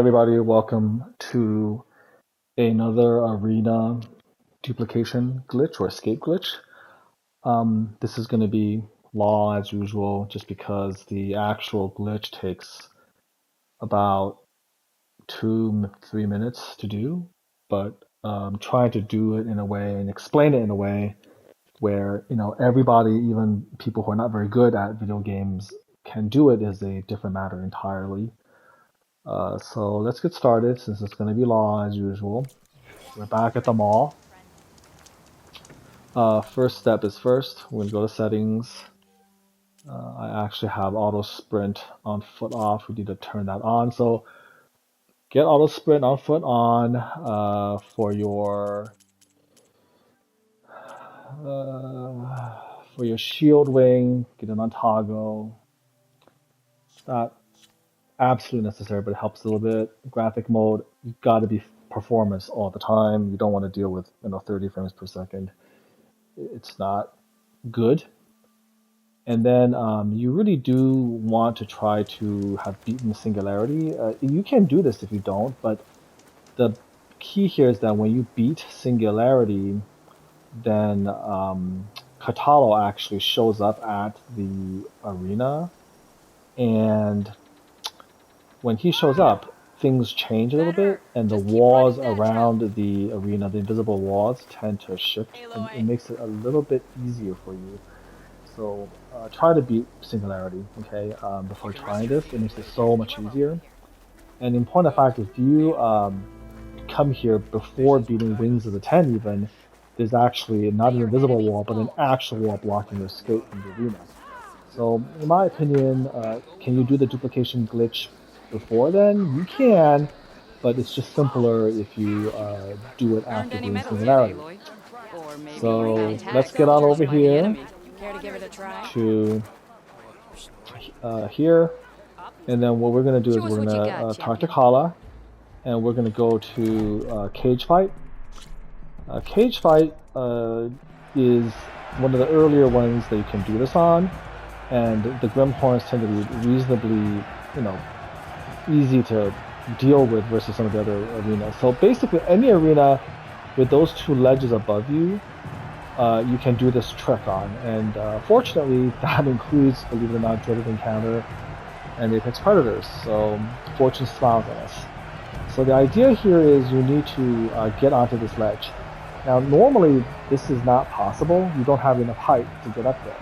Everybody, welcome to another arena duplication glitch or escape glitch. This is going to be long as usual, just because the actual glitch takes about 2, 3 minutes to do, but trying to do it in a way and explain it in a way where everybody, even people who are not very good at video games, can do it is a different matter entirely. So let's get started since it's going to be long as usual. We're back at the mall. First step is first. We're going to go to settings. I actually have auto sprint on foot off. We need to turn that on. So get auto sprint on foot on for your shield wing. Get it on toggle. It's not absolutely necessary, but it helps a little bit. Graphic mode, you've got to be performance all the time. You don't want to deal with 30 frames per second. It's not good. And then you really do want to try to have beaten singularity. You can do this if you don't, but the key here is that when you beat singularity, then Katalo actually shows up at the arena, and when he shows up, things change a little bit, and the walls around the arena, the invisible walls, tend to shift, and it makes it a little bit easier for you. So try to beat singularity, okay, before trying this. It makes it so much easier. And in point of fact, if you come here before beating Wings of the Ten even, there's actually not an invisible wall, but an actual wall blocking your escape from the arena. So in my opinion, can you do the duplication glitch before then? You can, but it's just simpler if you do it after doing singularity. So let's get on over here to here, and then what we're going to do is we're going to talk to Kala, and we're going to go to cage fight. Cage fight is one of the earlier ones that you can do this on, and the Grimhorns tend to be reasonably, easy to deal with versus some of the other arenas. So basically, any arena with those two ledges above you, you can do this trick on, and fortunately that includes, believe it or not, Dreaded Encounter and Apex Predators, so fortune smiles on us. So the idea here is you need to get onto this ledge. Now normally this is not possible, you don't have enough height to get up there.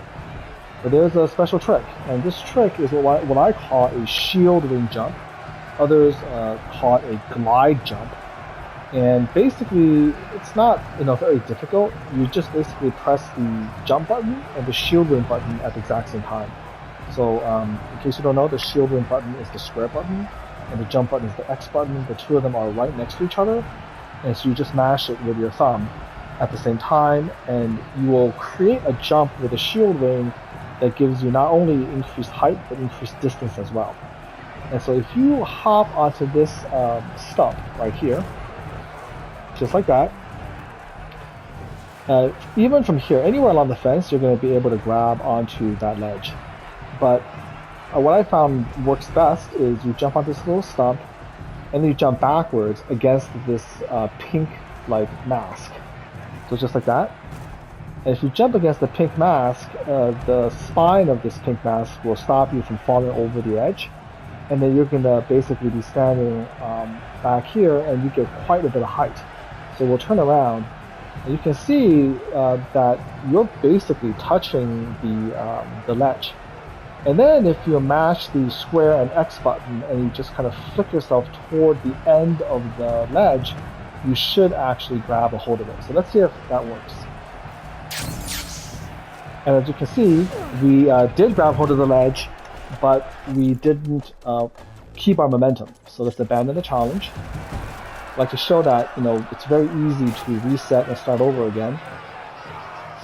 But there's a special trick, and this trick is what I call a shield wing jump. Others call it a glide jump. And basically, it's not very difficult. You just basically press the jump button and the shield wing button at the exact same time. So in case you don't know, the shield wing button is the square button, and the jump button is the X button. The two of them are right next to each other, and so you just mash it with your thumb at the same time, and you will create a jump with a shield wing that gives you not only increased height, but increased distance as well. And so if you hop onto this stump right here, just like that, even from here, anywhere along the fence, you're going to be able to grab onto that ledge. But what I found works best is you jump on this little stump, and then you jump backwards against this pink-like mask. So just like that. And if you jump against the pink mask, the spine of this pink mask will stop you from falling over the edge. And then you're going to basically be standing back here, and you get quite a bit of height. So we'll turn around, and you can see that you're basically touching the ledge. And then if you mash the square and X button, and you just kind of flick yourself toward the end of the ledge, you should actually grab a hold of it. So let's see if that works. And as you can see, we did grab hold of the ledge, but we didn't keep our momentum. So let's abandon the challenge. I'd like to show that it's very easy to reset and start over again.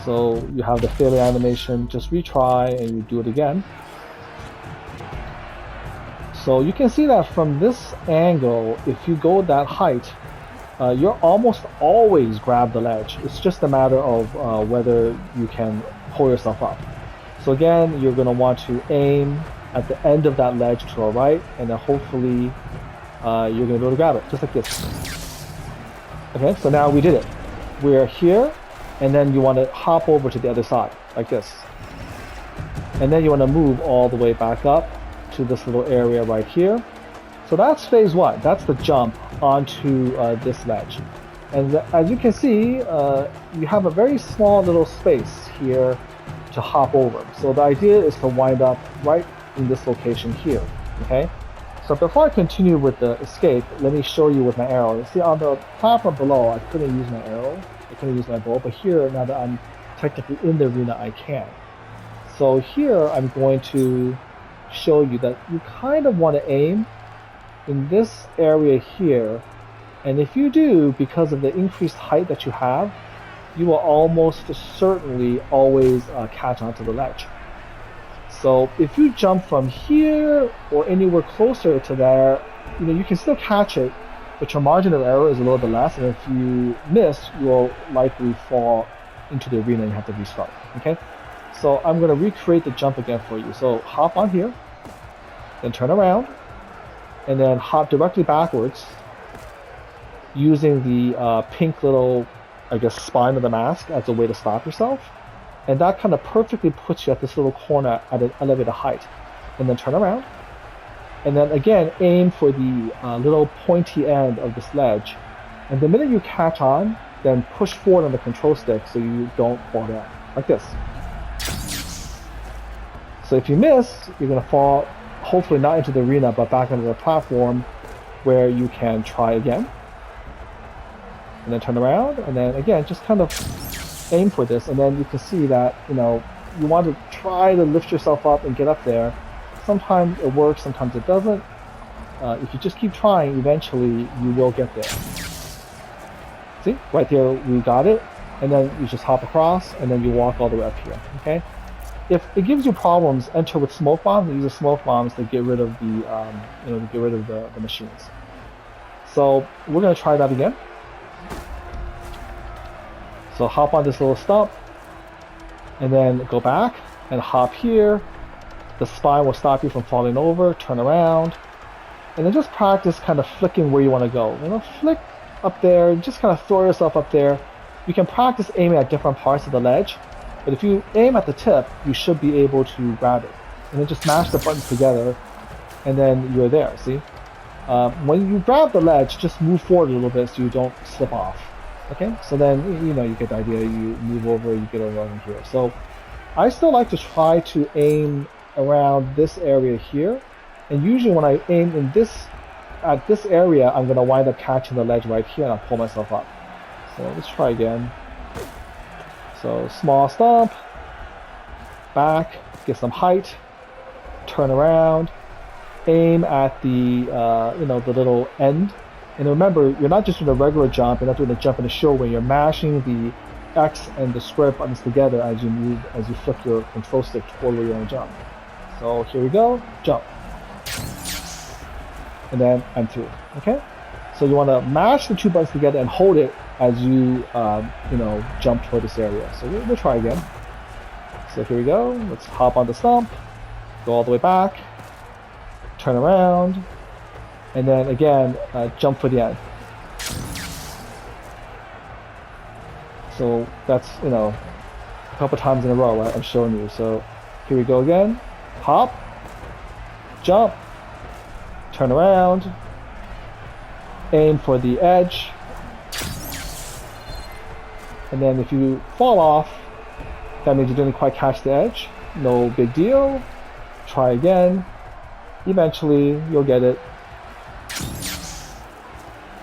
So you have the failure animation, just retry and you do it again. So you can see that from this angle, if you go that height, you're almost always grab the ledge. It's just a matter of whether you can pull yourself up. So again, you're going to want to aim at the end of that ledge to our right, and then hopefully you're going to be able to grab it, just like this. Okay, so now we did it. We're here, and then you want to hop over to the other side, like this. And then you want to move all the way back up to this little area right here. So that's phase one. That's the jump onto this ledge. And as you can see, you have a very small little space here to hop over. So the idea is to wind up right in this location here, okay? So before I continue with the escape, let me show you with my arrow. You see on the platform below, I couldn't use my arrow, I couldn't use my bow, but here, now that I'm technically in the arena, I can. So here, I'm going to show you that you kind of want to aim in this area here, and if you do, because of the increased height that you have, you will almost certainly always catch onto the ledge. So if you jump from here or anywhere closer to there, you can still catch it, but your margin of error is a little bit less, and if you miss, you'll likely fall into the arena and have to restart, okay? So I'm going to recreate the jump again for you. So hop on here, then turn around, and then hop directly backwards using the pink little, I guess, spine of the mask as a way to stop yourself. And that kind of perfectly puts you at this little corner at an elevated height. And then turn around. And then again, aim for the little pointy end of this ledge. And the minute you catch on, then push forward on the control stick so you don't fall down. Like this. So if you miss, you're going to fall, hopefully not into the arena, but back onto the platform where you can try again. And then turn around, and then again, just kind of aim for this, and then you can see that, you want to try to lift yourself up and get up there. Sometimes it works, sometimes it doesn't. If you just keep trying, eventually you will get there. See, right there we got it, and then you just hop across, and then you walk all the way up here, okay? If it gives you problems, enter with smoke bombs. Use the smoke bombs to get rid of the, the machines. So we're going to try that again. So hop on this little stump, and then go back and hop here. The spine will stop you from falling over. Turn around, and then just practice kind of flicking where you want to go. Flick up there. Just kind of throw yourself up there. You can practice aiming at different parts of the ledge, but if you aim at the tip, you should be able to grab it. And then just mash the buttons together, and then you're there. See? When you grab the ledge, just move forward a little bit so you don't slip off. Okay, so then, you get the idea, you move over, you get around here. So I still like to try to aim around this area here. And usually when I aim at this area, I'm going to wind up catching the ledge right here, and I'll pull myself up. So let's try again. So small stomp, back, get some height, turn around, aim at the, the little end. And remember, you're not just doing a regular jump, you're not doing a jump in a show where you're mashing the X and the square buttons together as you move, as you flip your control stick toward where you want to jump. So here we go, jump. And then I'm through, okay? So you want to mash the two buttons together and hold it as you, jump toward this area. So we'll try again. So here we go, let's hop on the stump, go all the way back, turn around, and then again, jump for the end. So that's, a couple times in a row, right? I'm showing you. So here we go again. Hop, jump, turn around, aim for the edge. And then if you fall off, that means you didn't quite catch the edge. No big deal. Try again. Eventually, you'll get it.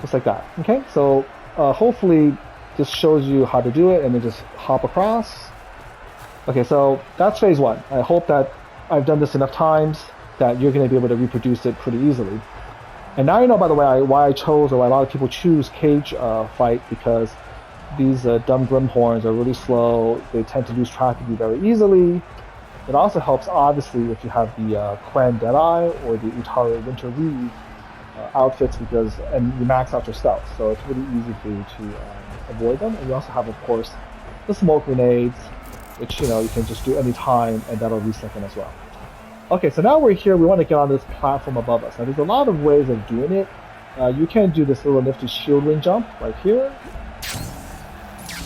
Just like that, okay? So hopefully this shows you how to do it, and then just hop across. Okay, so that's phase one. I hope that I've done this enough times that you're going to be able to reproduce it pretty easily. And now you know, by the way, why I chose, or why a lot of people choose cage fight, because these dumb Grimhorns are really slow. They tend to lose track of you very easily. It also helps, obviously, if you have the Quen Deadeye or the Utari Winter Reed outfits, and you max out your stealth, so it's really easy for you to avoid them. And you also have, of course, the smoke grenades, which you can just do any time, and that'll reset them as well. Okay, so now we're here. We want to get on this platform above us. Now, there's a lot of ways of doing it. you can do this little nifty shield ring jump right here,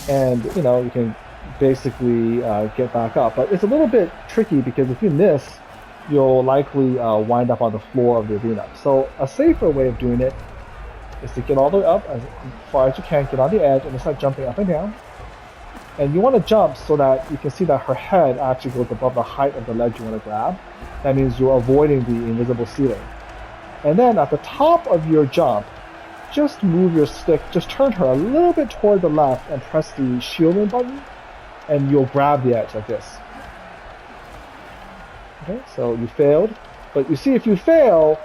and you know you can basically get back up. But it's a little bit tricky because if you miss, you'll likely wind up on the floor of the arena. So a safer way of doing it is to get all the way up as far as you can, get on the edge, and just start jumping up and down. And you want to jump so that you can see that her head actually goes above the height of the ledge you want to grab. That means you're avoiding the invisible ceiling. And then at the top of your jump, just move your stick, just turn her a little bit toward the left and press the shielding button, and you'll grab the edge like this. Okay, so you failed. But you see, if you fail,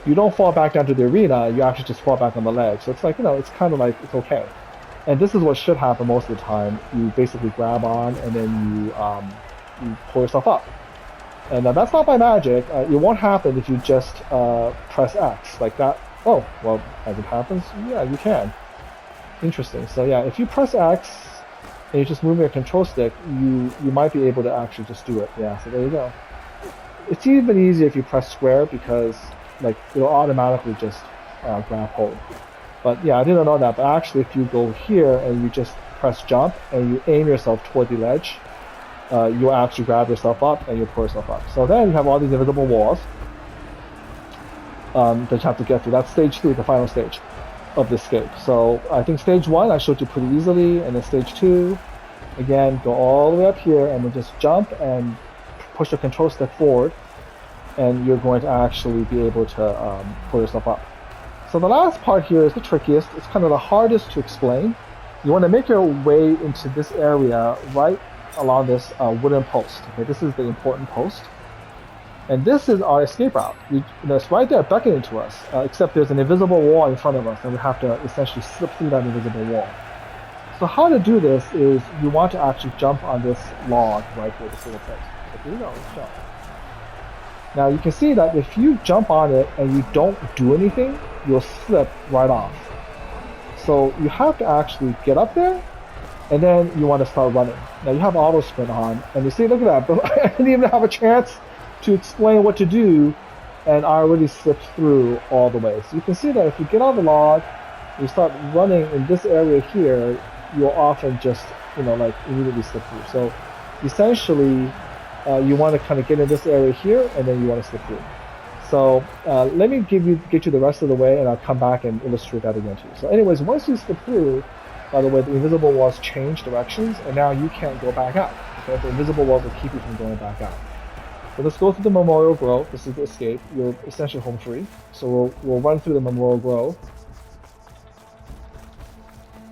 you don't fall back down to the arena, you actually just fall back on the ledge. So it's like, you know, it's kind of like, it's okay. And this is what should happen most of the time. You basically grab on and then you pull yourself up. And that's not by magic. It won't happen if you just press X like that. Oh, well, as it happens, yeah, you can. Interesting. So yeah, if you press X and you just move your control stick, you might be able to actually just do it. Yeah, so there you go. It's even easier if you press square because like it'll automatically just grab hold. But yeah, I didn't know that. But actually, if you go here and you just press jump and you aim yourself toward the ledge, you'll actually grab yourself up and you'll pull yourself up. So then you have all these invisible walls that you have to get through. That's stage 3, the final stage of the escape. So I think stage 1 I showed you pretty easily, and then stage 2, again, go all the way up here and then just jump and push the control stick forward, and you're going to actually be able to pull yourself up. So the last part here is the trickiest. It's kind of the hardest to explain. You want to make your way into this area right along this wooden post. Okay, this is the important post. And this is our escape route. It's right there beckoning to us, except there's an invisible wall in front of us, and we have to essentially slip through that invisible wall. So how to do this is you want to actually jump on this log right here, this little place. So here we go, let's jump. Now you can see that if you jump on it and you don't do anything, you'll slip right off. So you have to actually get up there, and then you want to start running. Now you have auto sprint on, and you see, look at that, but I didn't even have a chance to explain what to do, and I already slipped through all the way. So you can see that if you get on the log, you start running in this area here, you'll often just, like immediately slip through. So essentially, you want to kind of get in this area here, and then you want to slip through. So let me get you the rest of the way, and I'll come back and illustrate that again to you. So anyways, once you slip through, by the way, the invisible walls change directions, and now you can't go back out. Okay? The invisible walls will keep you from going back out. So let's go through the Memorial Grove. This is the escape. You're essentially home free. So we'll run through the Memorial Grove.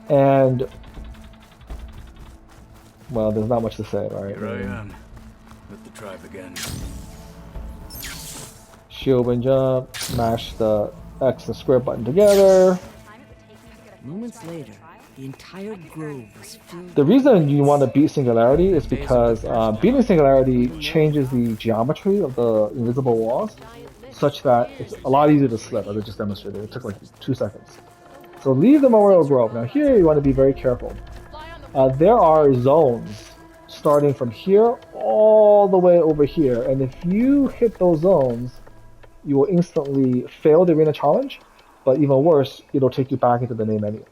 And, well, there's not much to say, right? Here I am, with the tribe again. Shield and jump, mash the X and square button together. Moments later, the entire grove was filled. The reason you want to beat Singularity is because beating Singularity changes the geometry of the invisible walls such that it's a lot easier to slip, as I just demonstrated. It took like 2 seconds. So leave the Memorial Grove. Now here you want to be very careful. There are zones starting from here all the way over here, and if you hit those zones, you will instantly fail the arena challenge, but even worse, it'll take you back into the main menu.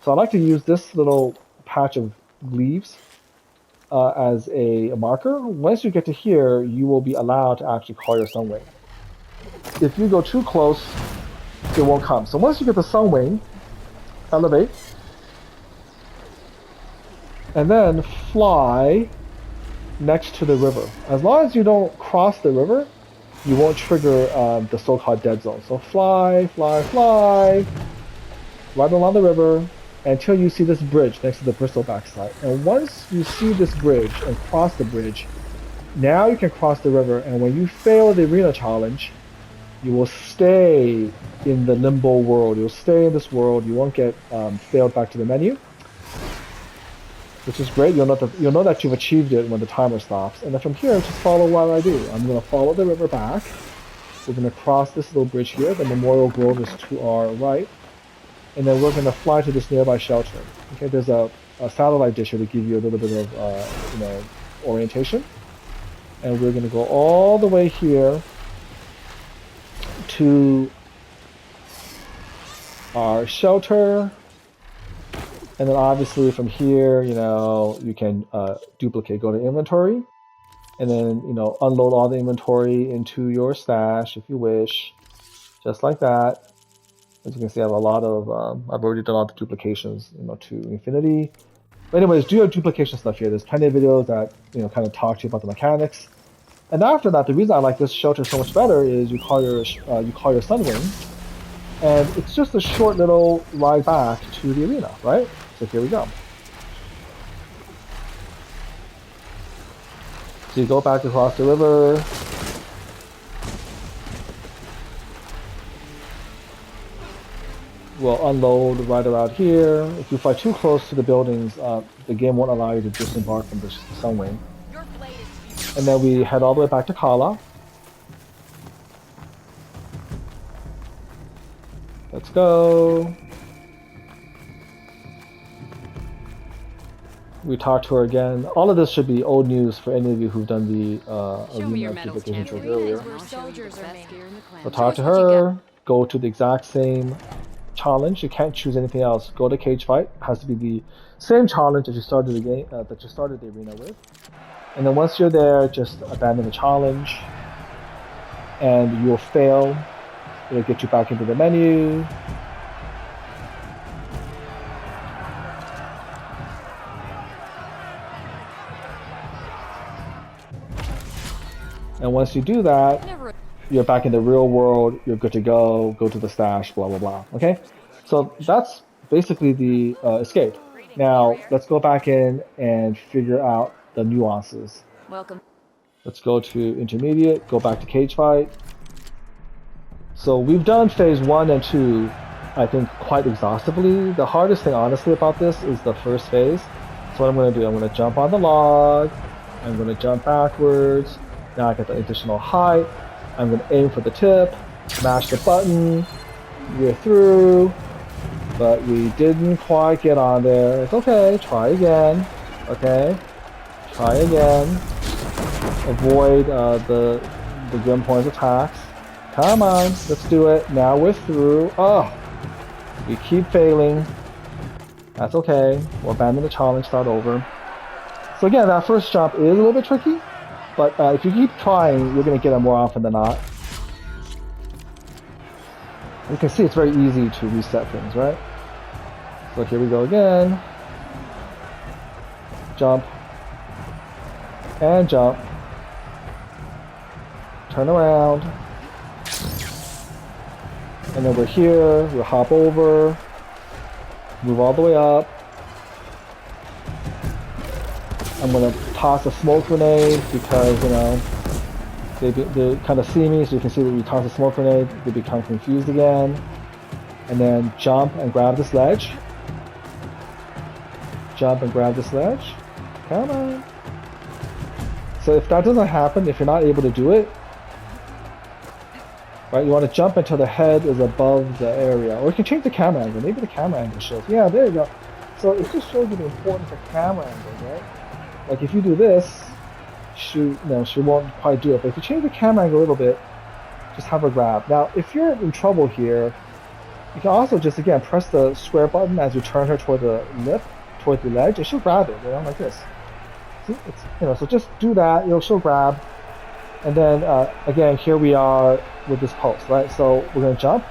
So I like to use this little patch of leaves as a marker. Once you get to here, you will be allowed to actually call your sun wing. If you go too close, it won't come. So once you get the sun wing, elevate, and then fly next to the river. As long as you don't cross the river, you won't trigger the so-called dead zone. So fly, fly, fly, right along the river until you see this bridge next to the Bristol backside. And once you see this bridge and cross the bridge, now you can cross the river, and when you fail the arena challenge, you will stay in the limbo world. You'll stay in this world. You won't get failed back to the menu, which is great. You'll know that you've achieved it when the timer stops. And then from here, just follow what I do. I'm going to follow the river back. We're going to cross this little bridge here. The Memorial Grove is to our right. And then we're going to fly to this nearby shelter. Okay, there's a satellite dish here to give you a little bit of orientation. And we're going to go all the way here to our shelter. And then obviously from here, you know, you can duplicate, go to inventory, and then, you know, unload all the inventory into your stash if you wish, just like that. As you can see, I have a lot of, I've already done all the duplications, you know, to infinity. But anyways, do your duplication stuff here. There's plenty of videos that, you know, kind of talk to you about the mechanics. And after that, the reason I like this shelter so much better is you call your Sunwing, and it's just a short little ride back to the arena, right? So here we go. So you go back across the river. We'll unload right around here. If you fly too close to the buildings, the game won't allow you to disembark from the Sunwing. And then we head all the way back to Kala. Let's go. We talked to her again. All of this should be old news for any of you who've done the arena duplication trick earlier. We'll talk to her. Go to the exact same challenge. You can't choose anything else. Go to cage fight. It has to be the same challenge that you started the game, that you started the arena with. And then once you're there, just abandon the challenge, and you'll fail. It'll get you back into the menu. And once you do that, you're back in the real world, you're good to go, go to the stash, blah, blah, blah, okay? So that's basically the escape. Now, let's go back in and figure out the nuances. Welcome. Let's go to intermediate, go back to cage fight. So we've done phase 1 and 2, I think, quite exhaustively. The hardest thing, honestly, about this is the first phase. So what I'm going to do, I'm going to jump on the log, I'm going to jump backwards, now I get the additional height, I'm going to aim for the tip, mash the button, we're through, but we didn't quite get on there. It's okay, try again, okay? Try again. Avoid the Grim Points attacks. Come on, let's do it. Now we're through. Oh, we keep failing. That's okay. We'll abandon the challenge, start over. So again, that first jump is a little bit tricky, but if you keep trying, you're going to get it more often than not. You can see it's very easy to reset things, right? So here we go again. Jump. And jump. Turn around. And then we're here, we'll hop over, move all the way up. I'm gonna toss a smoke grenade because, you know, they kind of see me, so you can see that we toss a smoke grenade, they become confused again. And then jump and grab this ledge. Jump and grab this ledge. Come on. So if that doesn't happen, if you're not able to do it, right, you want to jump until the head is above the area. Or you can change the camera angle. Maybe the camera angle shows. Yeah, there you go. So it just shows you the importance of camera angle, right? Like if you do this, she won't quite do it. But if you change the camera angle a little bit, just have her grab. Now, if you're in trouble here, you can also just, again, press the square button as you turn her toward the lip, toward the ledge, and she'll grab it, you know, like this. See, it's, you know, so just do that, she'll grab. And then, again, here we are with this post, right? So we're going to jump.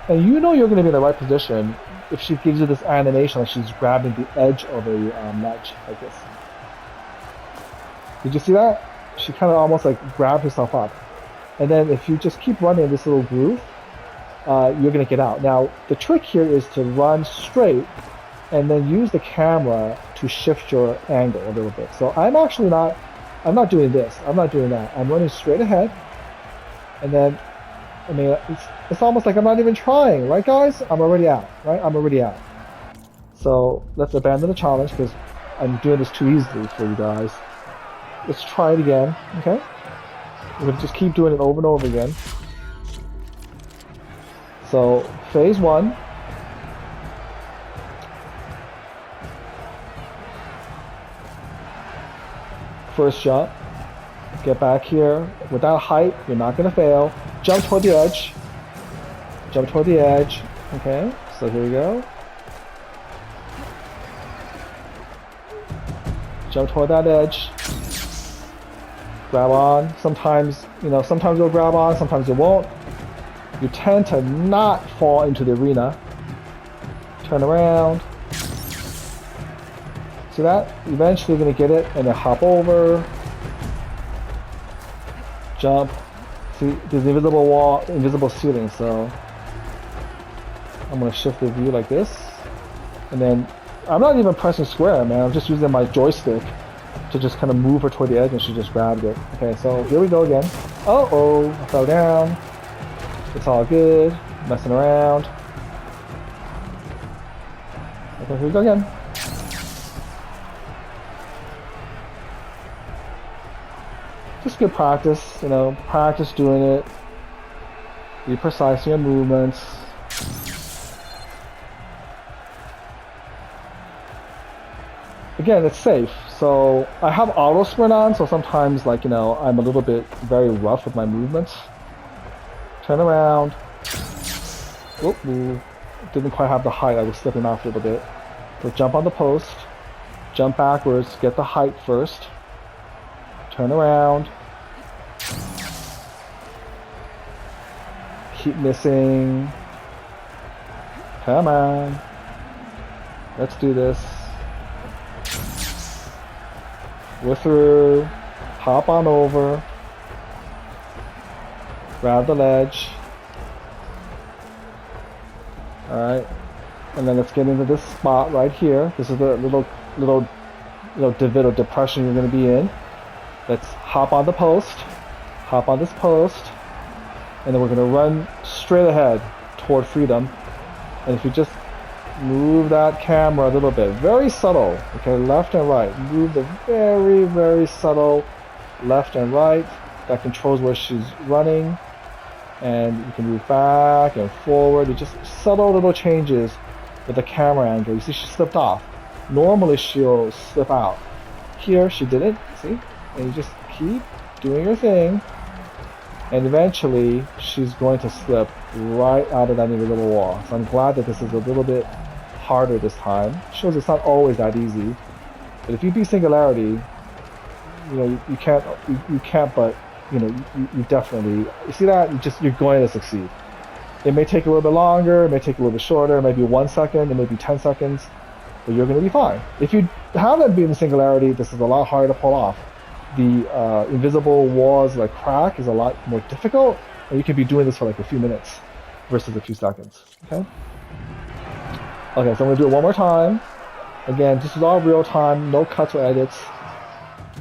And you know you're going to be in the right position if she gives you this animation like she's grabbing the edge of a ledge, like this. Did you see that? She kind of almost like grabbed herself up. And then if you just keep running this little groove, you're going to get out. Now, the trick here is to run straight and then use the camera to shift your angle a little bit. So I'm not doing this. I'm not doing that. I'm running straight ahead. And then, I mean, it's almost like I'm not even trying, right, guys? I'm already out, right? I'm already out. So let's abandon the challenge because I'm doing this too easily for you guys. Let's try it again, okay? We're going to just keep doing it over and over again. So, phase 1. First jump. Get back here. Without height, you're not going to fail. Jump toward the edge. Jump toward the edge. Okay, so here we go. Jump toward that edge. Grab on. Sometimes, sometimes you'll grab on, sometimes you won't. You tend to not fall into the arena. Turn around. See that? Eventually you're gonna get it and then hop over. Jump. See, there's invisible wall, invisible ceiling, so I'm gonna shift the view like this. And then I'm not even pressing square, man. I'm just using my joystick to just kind of move her toward the edge and she just grabbed it. Okay, so here we go again. Uh-oh, I fell down. It's all good. Messing around. Okay, here we go again. Just good practice, practice doing it. Be precise in your movements. Again, it's safe. So I have auto sprint on, so sometimes I'm a little bit very rough with my movements. Turn around. Ooh, didn't quite have the height, I was slipping off a little bit. So jump on the post, jump backwards, get the height first. Turn around. Keep missing. Come on. Let's do this. We're through. Hop on over. Grab the ledge. Alright. And then let's get into this spot right here. This is the little divot or depression you're going to be in. Let's hop on the post. Hop on this post. And then we're going to run straight ahead toward freedom. And if you just move that camera a little bit, very subtle, okay, left and right. Move the very, very subtle left and right. That controls where she's running. And you can move back and forward. It's just subtle little changes with the camera angle. You see she slipped off. Normally she'll slip out. Here she didn't, see? And you just keep doing your thing. And eventually she's going to slip right out of that invisible wall. So I'm glad that this is a little bit harder this time. It shows it's not always that easy. But if you beat Singularity, you can't but you definitely, you see that? You're going to succeed. It may take a little bit longer, it may take a little bit shorter, it may be 1 second, it may be 10 seconds, but you're going to be fine. If you haven't beaten Singularity, this is a lot harder to pull off. The invisible walls crack is a lot more difficult, and you can be doing this for a few minutes versus a few seconds. Okay, so I'm going to do it one more time. Again, this is all real time, no cuts or edits.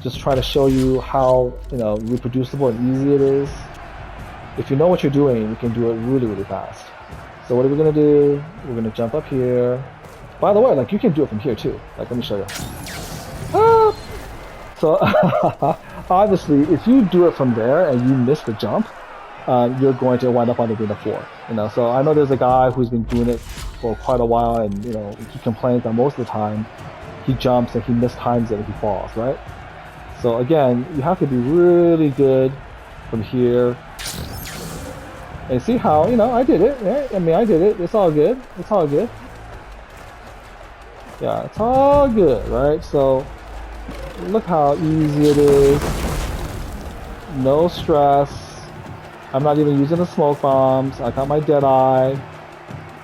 Just try to show you how reproducible and easy it is. If you know what you're doing, you can do it really, really fast. So what are we going to do? We're going to jump up here. By the way, you can do it from here too. Let me show you. Ah! So obviously, if you do it from there and you miss the jump, you're going to wind up on the arena floor. So I know there's a guy who's been doing it for quite a while, and he complains that most of the time he jumps and he mistimes it and he falls, right? So again, you have to be really good from here. And see how I did it. Right? I mean, I did it. It's all good. It's all good. Yeah, it's all good, right? So look how easy it is. No stress. I'm not even using the smoke bombs. I got my dead eye.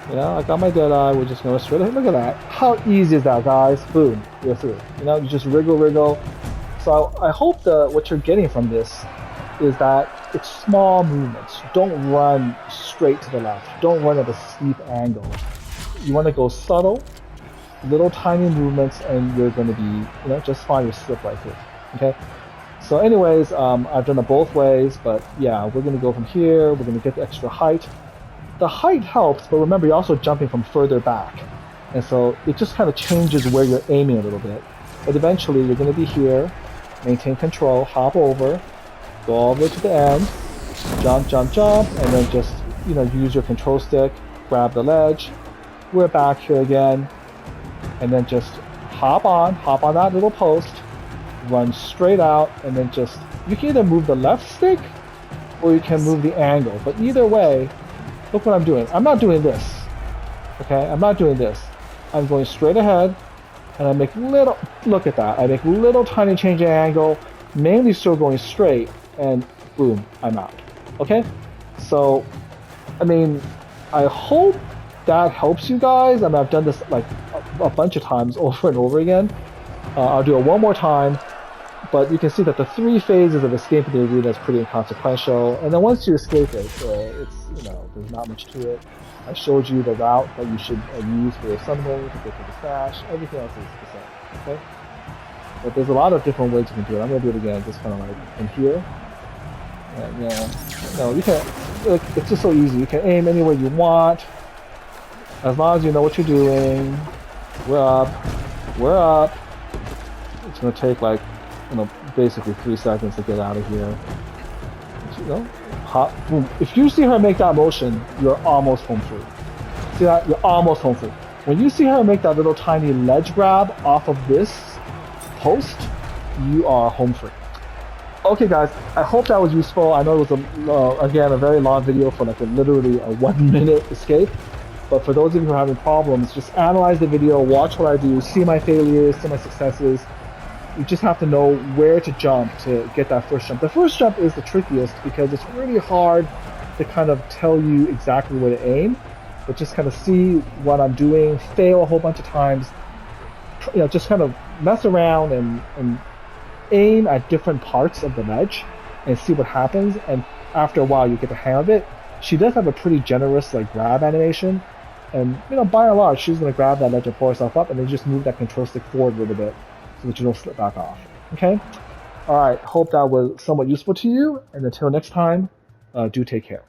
I got my dead eye. We're just going straight ahead. Look at that. How easy is that, guys? Boom. You're through. You just wriggle. So I hope what you're getting from this is that it's small movements. Don't run straight to the left. Don't run at a steep angle. You want to go subtle, little tiny movements, and you're going to be, just fine. You'll slip right through. Okay. So anyways, I've done it both ways, but yeah, we're going to go from here. We're going to get the extra height. The height helps, but remember, you're also jumping from further back. And so it just kind of changes where you're aiming a little bit. But eventually, you're going to be here, maintain control, hop over, go all the way to the end, jump, and then just, use your control stick, grab the ledge. We're back here again, and then just hop on that little post, run straight out, and then just, you can either move the left stick, or you can move the angle. But either way, look what I'm doing. I'm not doing this. Okay, I'm not doing this. I'm going straight ahead, and I make little, look at that, I make little tiny change in angle, mainly still going straight, and boom, I'm out. Okay? So, I mean, I hope that helps you guys. I mean, I've done this like a bunch of times over and over again. I'll do it one more time, but you can see that the 3 phases of escaping the arena is pretty inconsequential, and then once you escape it, it's, you know, there's not much to it. I showed you the route that you should use for your summoning to get to the stash. Everything else is the same, okay? But there's a lot of different ways you can do it. I'm going to do it again, just kind of like in here. And, yeah, no, you can, it's just so easy. You can aim anywhere you want, as long as you know what you're doing. We're up. We're up. It's going to take like, you know, basically 3 seconds to get out of here. You know, hop, boom. If you see her make that motion, you're almost home free. See that? You're almost home free. When you see her make that little tiny ledge grab off of this post, you are home free. Okay, guys, I hope that was useful. I know it was, again, a very long video for like literally a 1 minute escape. But for those of you who are having problems, just analyze the video, watch what I do, see my failures, see my successes. You just have to know where to jump to get that first jump. The first jump is the trickiest because it's really hard to kind of tell you exactly where to aim, but just kind of see what I'm doing, fail a whole bunch of times, you know, just kind of mess around and aim at different parts of the ledge and see what happens. And after a while, you get the hang of it. She does have a pretty generous like grab animation, and you know, by and large, she's going to grab that ledge and pull herself up, and then just move that control stick forward a little bit so that you don't slip back off. Okay? Alright, hope that was somewhat useful to you, and until next time, do take care.